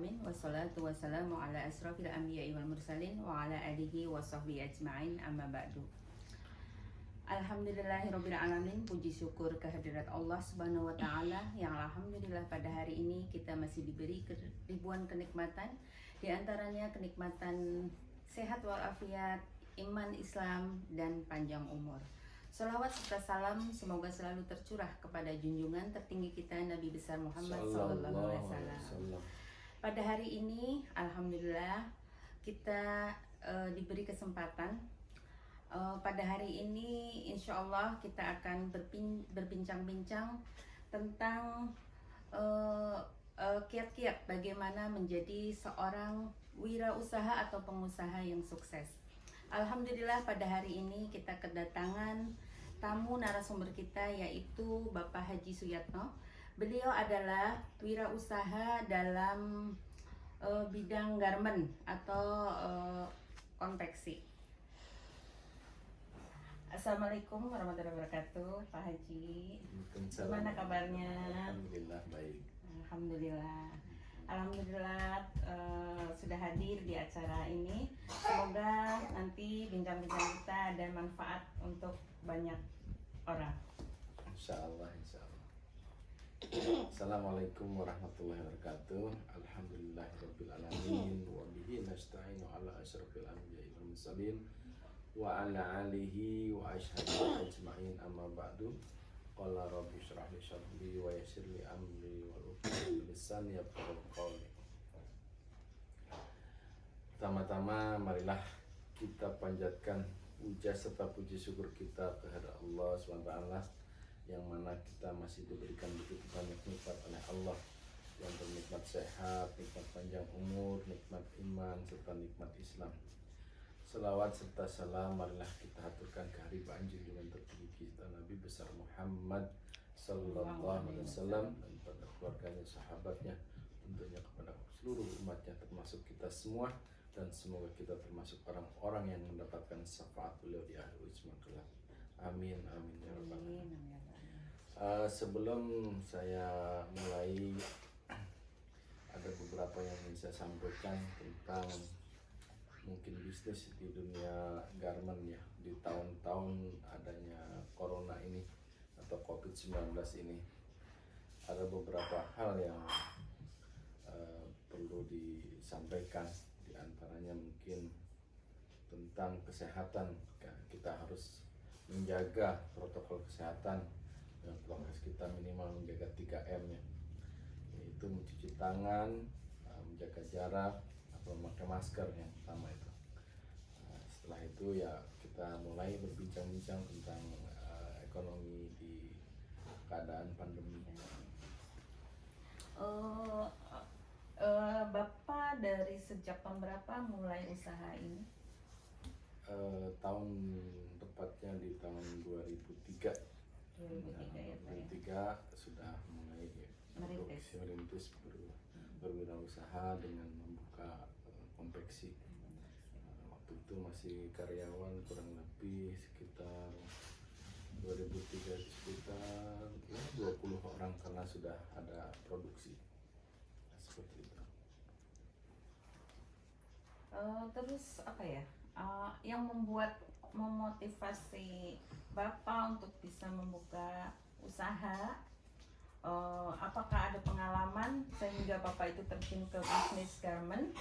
alamin wassalatu wassalamu ala asrofil anbiya'i wal mursalin wa ala alihi wa sahbihi ajma'in amma ba'du. Alhamdulillahirabbil alamin, puji syukur kehadirat Allah Subhanahu wa taala yang alhamdulillah pada hari ini kita masih diberi ribuan kenikmatan, di antaranya kenikmatan sehat walafiat, iman Islam dan panjang umur. Salawat serta salam semoga selalu tercurah kepada junjungan tertinggi kita Nabi besar Muhammad SAW. Pada hari ini alhamdulillah kita diberi kesempatan. Pada hari ini insya Allah kita akan berbincang-bincang tentang kiat-kiat bagaimana menjadi seorang wirausaha atau pengusaha yang sukses. Alhamdulillah pada hari ini kita kedatangan tamu narasumber kita yaitu Bapak Haji Suyatno. Beliau adalah wirausaha dalam bidang garment atau konveksi. Assalamualaikum warahmatullahi wabarakatuh, Pak Haji. Gimana kabarnya? Alhamdulillah baik. Alhamdulillah sudah hadir di acara ini. Semoga nanti bincang-bincang kita ada manfaat untuk banyak orang. Insya Allah. Assalamualaikum warahmatullahi wabarakatuh. Alhamdulillahirabbil alamin wa bihi nasta'inu ala asyrafil anbiya'i wal mursalin wa ala alihi wa ashabihi ajma'in amma ba'du. Qala rabbi shrah li sadri wa yassir li amri wa hlul lisani yafqahu qawli. Pertama-tama marilah kita panjatkan puja serta puji syukur kita kehadirat Allah SWT, yang mana kita masih diberikan begitu banyak nikmat oleh Allah, yang bernikmat sehat, nikmat panjang umur, nikmat iman serta nikmat Islam. Salawat serta salam marilah kita haturkan keharibaan junjungan tertinggi kita Nabi besar Muhammad sallallahu alaihi wasallam dan pada keluarganya, sahabatnya, tentunya kepada seluruh umatnya termasuk kita semua, dan semoga kita termasuk orang-orang yang mendapatkan syafaat beliau di akhir zaman kelak. Amin amin ya rabbal alamin. Sebelum saya mulai, ada beberapa yang ingin saya sampaikan tentang mungkin bisnis di dunia garment ya, di tahun-tahun adanya corona ini atau COVID-19 ini. Ada beberapa hal yang perlu disampaikan, di antaranya mungkin tentang kesehatan. Kita harus menjaga protokol kesehatan, dan prokes kita minimal menjaga 3M ya, yaitu mencuci tangan, menjaga jarak, atau memakai masker yang pertama itu. Setelah itu ya kita mulai berbincang-bincang tentang ekonomi di keadaan pandemi. Bapak dari sejak tahun berapa mulai usaha ini? Tahun tepatnya di tahun 2003. 2003 sudah mulai merintis berwirausaha dengan membuka konveksi. Waktu itu masih karyawan kurang lebih sekitar 2003 sekitar 20 orang karena sudah ada produksi. Seperti itu. Terus apa ya? Yang memotivasi Bapak untuk bisa membuka usaha, apakah ada pengalaman sehingga Bapak itu terjun ke bisnis garment?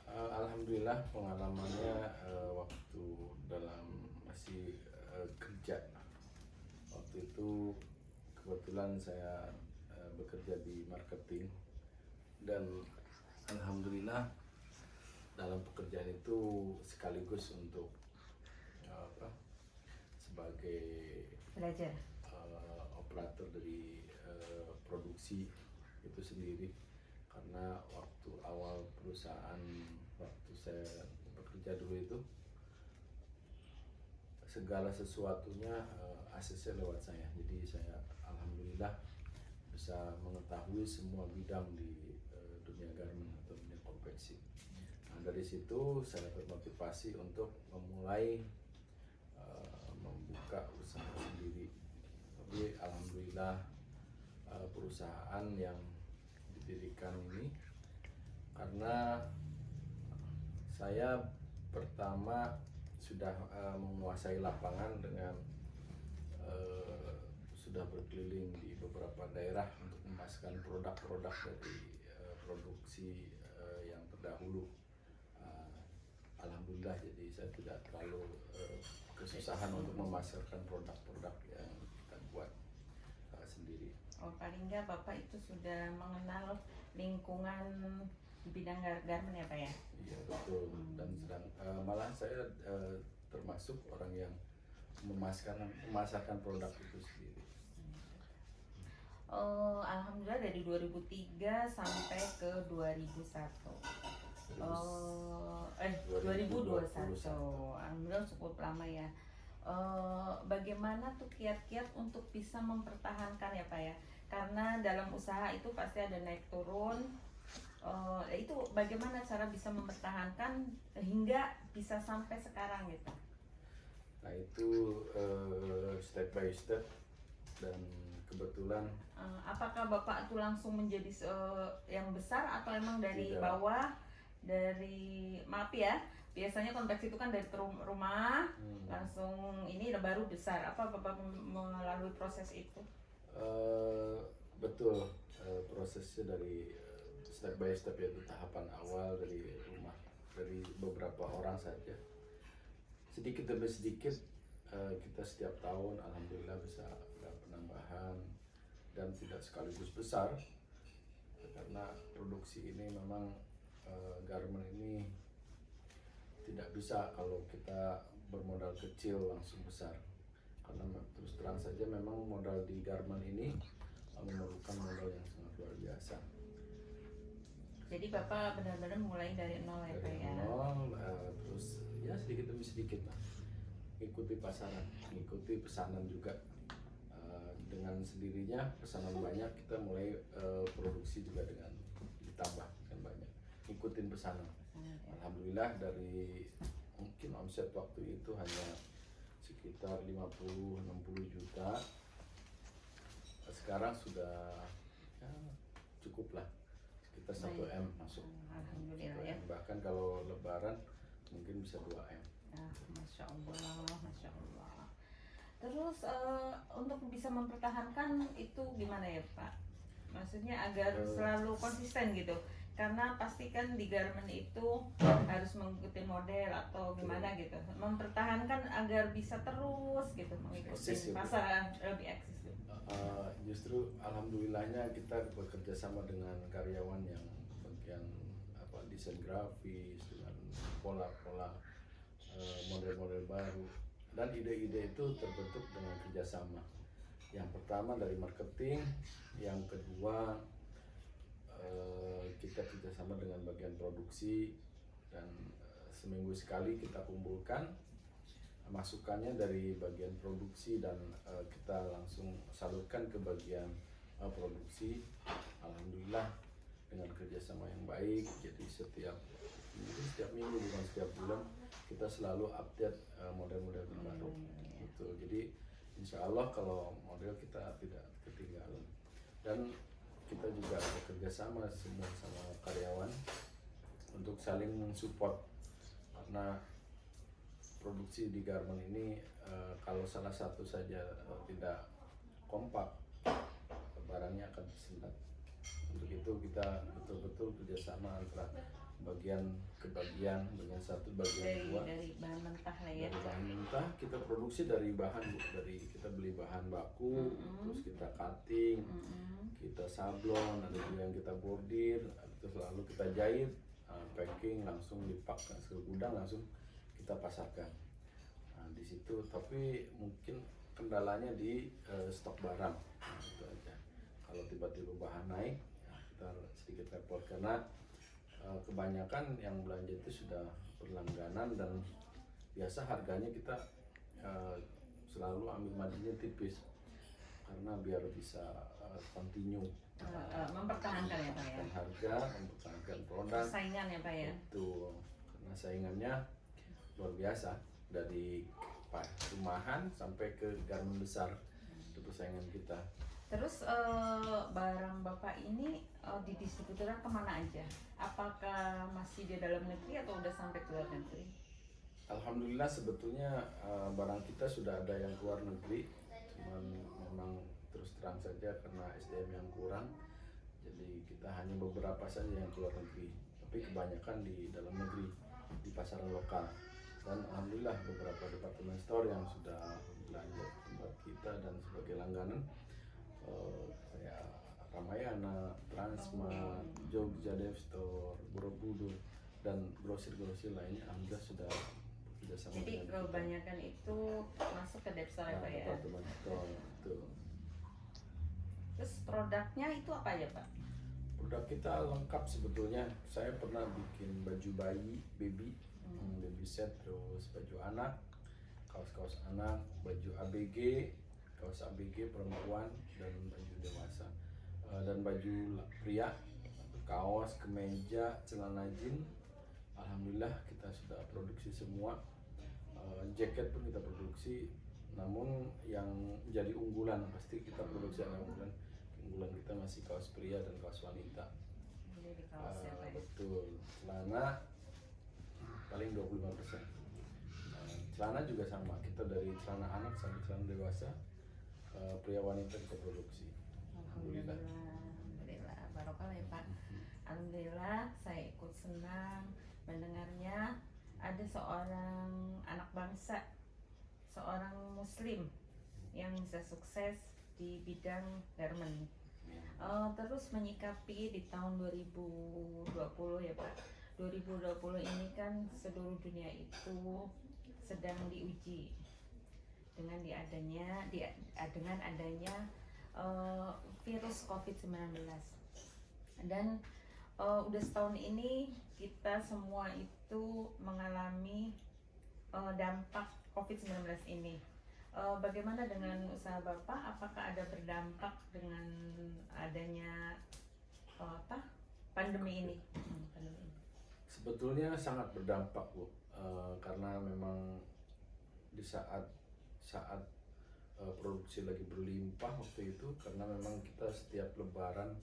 Alhamdulillah pengalamannya waktu dalam masih kerja. Waktu itu kebetulan saya bekerja di marketing, dan alhamdulillah dalam pekerjaan itu sekaligus untuk sebagai belajar operator dari produksi itu sendiri, karena waktu awal perusahaan, waktu saya bekerja dulu itu segala sesuatunya ACC lewat saya, jadi saya alhamdulillah bisa mengetahui semua bidang di dunia garment atau dunia konveksi. Nah, dari situ saya termotivasi untuk memulai membuka usaha sendiri. Tapi alhamdulillah perusahaan yang didirikan ini Karena saya pertama sudah menguasai lapangan dengan sudah berkeliling di beberapa daerah untuk memasarkan produk-produk dari produksi yang terdahulu. Alhamdulillah, jadi saya tidak terlalu kesusahan untuk memasarkan produk-produk yang kita buat sendiri. Oh, paling nggak Bapak itu sudah mengenal lingkungan di bidang garmen ya Pak ya? Iya betul. Dan malah saya termasuk orang yang memasarkan produk itu sendiri. Oh, alhamdulillah dari 2003 sampai ke 2001. Oh, 2021. Alhamdulillah cukup lama ya. Bagaimana tuh kiat-kiat untuk bisa mempertahankan ya Pak ya? Karena dalam usaha itu pasti ada naik turun. Itu bagaimana cara bisa mempertahankan hingga bisa sampai sekarang gitu? Nah itu step by step, dan kebetulan apakah Bapak itu langsung menjadi yang besar atau emang dari tidak. bawah, dari maaf ya, biasanya konveksi itu kan dari rumah langsung ini baru besar, apa Bapak melalui proses itu? Betul, prosesnya dari step by step, yaitu tahapan awal dari rumah, dari beberapa orang saja. Sedikit demi sedikit kita setiap tahun alhamdulillah bisa ada penambahan, dan tidak sekaligus besar karena produksi ini memang garment ini tidak bisa kalau kita bermodal kecil langsung besar, karena terus terang saja memang modal di garment ini memerlukan modal yang sangat luar biasa. Jadi Bapak benar-benar mulai dari nol ya Pak ya? Dari nol, terus ya sedikit demi sedikit lah, ikuti pasaran, ikuti pesanan juga. Dengan sendirinya pesanan banyak, kita mulai produksi juga dengan ditambah dengan banyak, ikutin pesanan. Alhamdulillah dari mungkin omset waktu itu hanya sekitar 50-60 juta, sekarang sudah ya, cukup lah, sekitar 1 M masuk. Alhamdulillah ya. Bahkan kalau lebaran mungkin bisa 2 M. Masya Allah, Masya Allah. Terus untuk bisa mempertahankan itu gimana ya Pak? Maksudnya agar selalu konsisten gitu. Karena pasti kan di garment itu harus mengikuti model atau gimana gitu. Mempertahankan agar bisa terus gitu mengikuti pasar lebih eksis. Justru alhamdulillahnya kita bekerja sama dengan karyawan yang bagian desain grafis, dengan pola-pola model-model baru, dan ide-ide itu terbentuk dengan kerjasama. Yang pertama dari marketing, yang kedua kita kerjasama dengan bagian produksi, dan seminggu sekali kita kumpulkan masukannya dari bagian produksi, dan kita langsung salurkan ke bagian produksi. Alhamdulillah dengan kerjasama yang baik, jadi setiap minggu bukan setiap bulan kita selalu update model-model terbaru. Betul. Jadi insya Allah kalau model kita tidak ketinggalan, dan kita juga bekerja sama semua sama karyawan untuk saling mensupport, karena produksi di garment ini kalau salah satu saja tidak kompak, barangnya akan tersendat. Untuk itu kita betul-betul kerjasama antara bagian ke bagian satu, bagian dua. Dari bahan mentah lah ya. Dari bahan mentah kita produksi dari bahan, dari kita beli bahan baku, terus kita cutting, kita sablon, ada juga yang kita bordir, terus lalu kita jahit, packing, langsung dipak ke gudang, langsung kita pasarkan. Nah, di situ tapi mungkin kendalanya di stok barang. Nah, itu aja. Kalau tiba-tiba bahan naik, ya kita sedikit repot, karena kebanyakan yang belanja itu sudah berlangganan, dan biasa harganya kita selalu ambil marginnya tipis, karena biar bisa continue mempertahankan ya Pak ya. Harga, mempertahankan produk. Saingan ya Pak ya. Betul, karena saingannya luar biasa, dari rumahan sampai ke garmen besar, itu persaingan kita. Terus barang Bapak ini didistribusikan kemana aja? Apakah masih di dalam negeri atau udah sampai ke luar negeri? Alhamdulillah sebetulnya barang kita sudah ada yang keluar negeri, cuman memang terus terang saja karena SDM yang kurang, jadi kita hanya beberapa saja yang keluar negeri, tapi kebanyakan di dalam negeri, di pasaran lokal. Dan alhamdulillah beberapa department store yang sudah belanja tempat kita dan sebagai langganan kayak Ramayana, Transmart, Jogja Dev Store, Borobudur dan grosir-grosir lainnya alhamdulillah sudah bekerjasama Jadi dengan kita. kebanyakan itu masuk ke Depstar ya Pak ya? Departemen store itu. Terus produknya itu apa ya Pak? Produk kita lengkap sebetulnya. Saya pernah bikin baju bayi, baby set, terus baju anak, kaos-kaos anak, baju ABG, kaos ABG perempuan dan baju dewasa, dan baju pria, kaos, kemeja, celana jeans. Alhamdulillah kita sudah produksi semua. Jaket pun kita produksi. Namun yang jadi unggulan pasti kita produksi yang unggulan. Unggulan kita masih kaos pria dan kaos wanita. Jadi kaos ya Pak ya? Betul. Celana paling 25%. Celana juga sama. Kita dari celana anak sampai celana dewasa, pria wanita kita produksi. Alhamdulillah. Alhamdulillah, barokah ya Pak. Alhamdulillah, saya ikut senang mendengarnya. Ada seorang anak bangsa, seorang muslim yang bisa sukses di bidang garment. Terus menyikapi di tahun 2020 ya Pak. 2020 ini kan seluruh dunia itu sedang diuji dengan dengan adanya virus COVID-19. Dan udah setahun ini kita semua itu mengalami dampak COVID-19 ini. Bagaimana dengan usaha Bapak? Apakah ada berdampak dengan adanya pandemi ini? Sebetulnya sangat berdampak Bu, karena memang di saat produksi lagi berlimpah waktu itu, karena memang kita setiap lebaran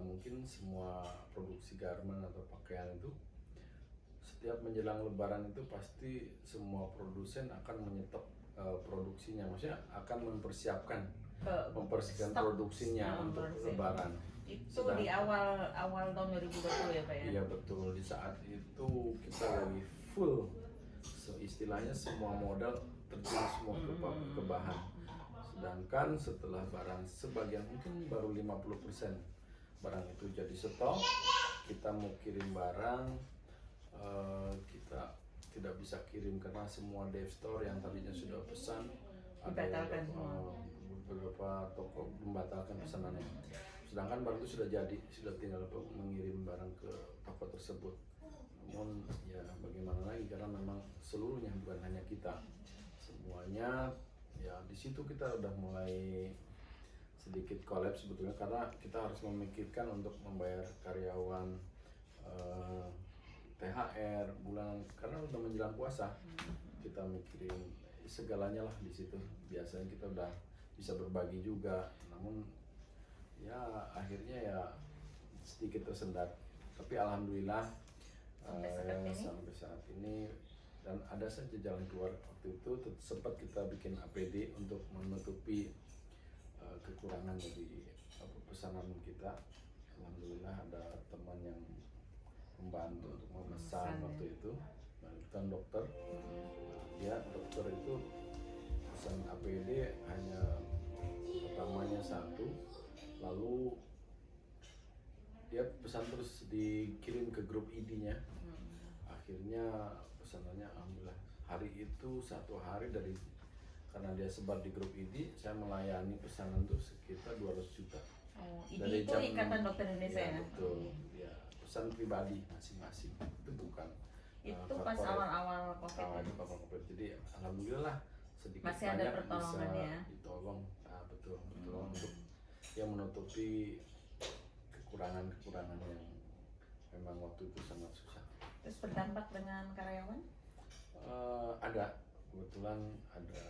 mungkin semua produksi garment atau pakaian itu setiap menjelang lebaran itu pasti semua produsen akan menyetop produksinya, maksudnya akan mempersiapkan produksinya untuk lebaran. Itu di awal tahun 2020 ya Pak ya? Iya betul, di saat itu kita lagi full, istilahnya semua modal terjun semua ke bahan. Sedangkan setelah barang sebagian mungkin baru 50% barang itu jadi stok, kita mau kirim barang, kita tidak bisa kirim karena semua dev store yang tadinya sudah pesan dibatalkan semua. Beberapa toko membatalkan pesanannya. Sedangkan barang itu sudah jadi, sudah tinggal mengirim barang ke toko tersebut. Namun ya bagaimana lagi, karena memang seluruhnya bukan hanya kita, semuanya ya di situ kita udah mulai sedikit kolaps sebetulnya, karena kita harus memikirkan untuk membayar karyawan, THR bulanan, karena udah menjelang puasa. Kita mikirin segalanya lah di situ. Biasanya kita udah bisa berbagi juga, namun ya akhirnya ya sedikit tersendat. Tapi alhamdulillah sampai saat ini dan ada saja jalan keluar. Waktu itu sempat kita bikin APD untuk menutupi kekurangan dari pesanan kita. Alhamdulillah ada teman yang membantu untuk memesan waktu itu, bukan dokter. Ya dokter itu pesan APD hanya pertamanya satu, lalu dia pesan terus dikirim ke grup ID-nya. Akhirnya pesanannya alhamdulillah hari itu satu hari dari, karena dia sebar di grup ID, saya melayani pesanan itu sekitar 200 juta. Dari itu Ikatan Dokter Indonesia ya? Betul, ya pesan pribadi masing-masing, itu bukan itu pas awal-awal COVID. Jadi alhamdulillah sedikit masih banyak ada bisa ya? ditolong. Betul untuk yang menutupi kekurangan yang memang waktu itu sangat susah. Terus berdampak dengan karyawan? Ada, kebetulan ada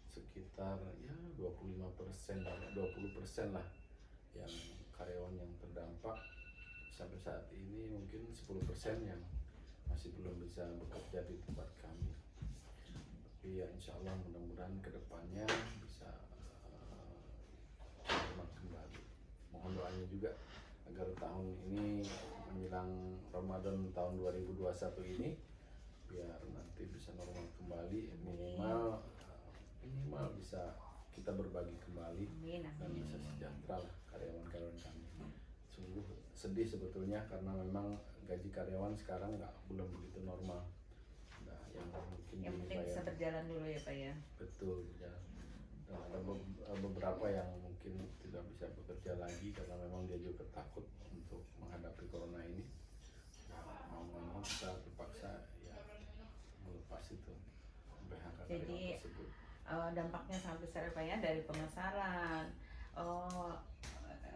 sekitar ya 25% lah, 20% lah yang karyawan yang terdampak. Sampai saat ini mungkin 10% yang masih belum bisa bekerja di tempat kami. Tapi ya insya Allah mudah-mudahan kedepannya bisa normal kembali. Mohon doanya juga agar tahun ini menjelang Ramadan tahun 2021 ini biar nanti bisa normal kembali, minimal bisa kita berbagi kembali. Amin, Dan amin. bisa sejahtera lah karyawan-karyawan kami. Sungguh sedih sebetulnya karena memang gaji karyawan sekarang belum begitu normal. Nah, yang mungkin Yang penting bisa berjalan dulu ya Pak ya. betul ya. Dan ada beberapa yang mungkin tidak bisa bekerja lagi karena memang dia juga takut untuk menghadapi corona ini. Nah, mau nggak mau kita terpaksa ya melepas itu PHK Jadi karyawan tersebut. dampaknya sangat besar ya Pak ya, dari pemasaran.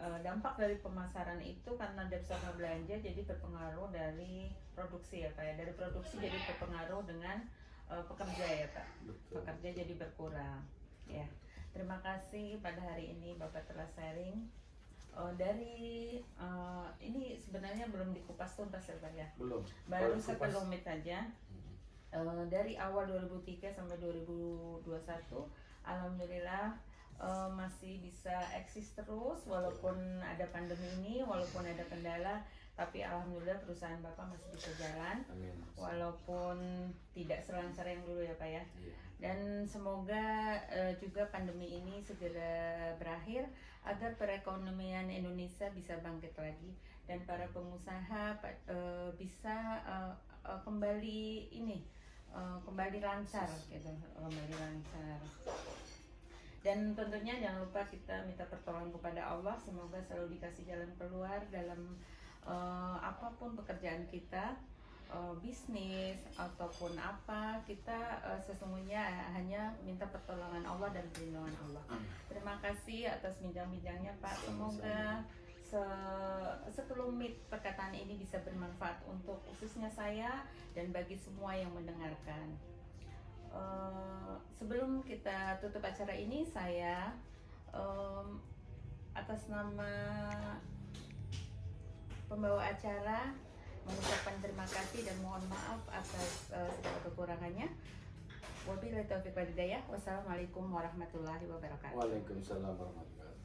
Dampak dari pemasaran itu karena ada pusat belanja jadi berpengaruh dari produksi ya Pak ya. Dari produksi jadi berpengaruh dengan pekerja ya Pak. Betul. Pekerja jadi berkurang ya. Terima kasih pada hari ini Bapak telah sharing. Ini sebenarnya belum dikupas tuntas ya Pak ya. Belum. Baru Kupas. sekelumit aja. Dari awal 2003 sampai 2021 alhamdulillah masih bisa eksis terus walaupun ada pandemi ini, walaupun ada kendala, tapi alhamdulillah perusahaan Bapak masih bisa jalan. Amin. Walaupun tidak selancar yang dulu ya Pak ya. Iya. Dan semoga juga pandemi ini segera berakhir agar perekonomian Indonesia bisa bangkit lagi dan para pengusaha bisa kembali lancar gitu, kembali lancar. Dan tentunya jangan lupa kita minta pertolongan kepada Allah, semoga selalu dikasih jalan keluar dalam apapun pekerjaan kita, bisnis ataupun apa, kita sesungguhnya hanya minta pertolongan Allah dan perlindungan Allah. Terima kasih atas bincang-bincangnya Pak, semoga sekelumit perkataan ini bisa bermanfaat untuk khususnya saya dan bagi semua yang mendengarkan. Sebelum kita tutup acara ini, saya atas nama pembawa acara mengucapkan terima kasih dan mohon maaf atas segala kekurangannya. Wabillahi taufiq wal hidayah. Wassalamualaikum warahmatullahi wabarakatuh. Waalaikumsalam warahmatullahi wabarakatuh.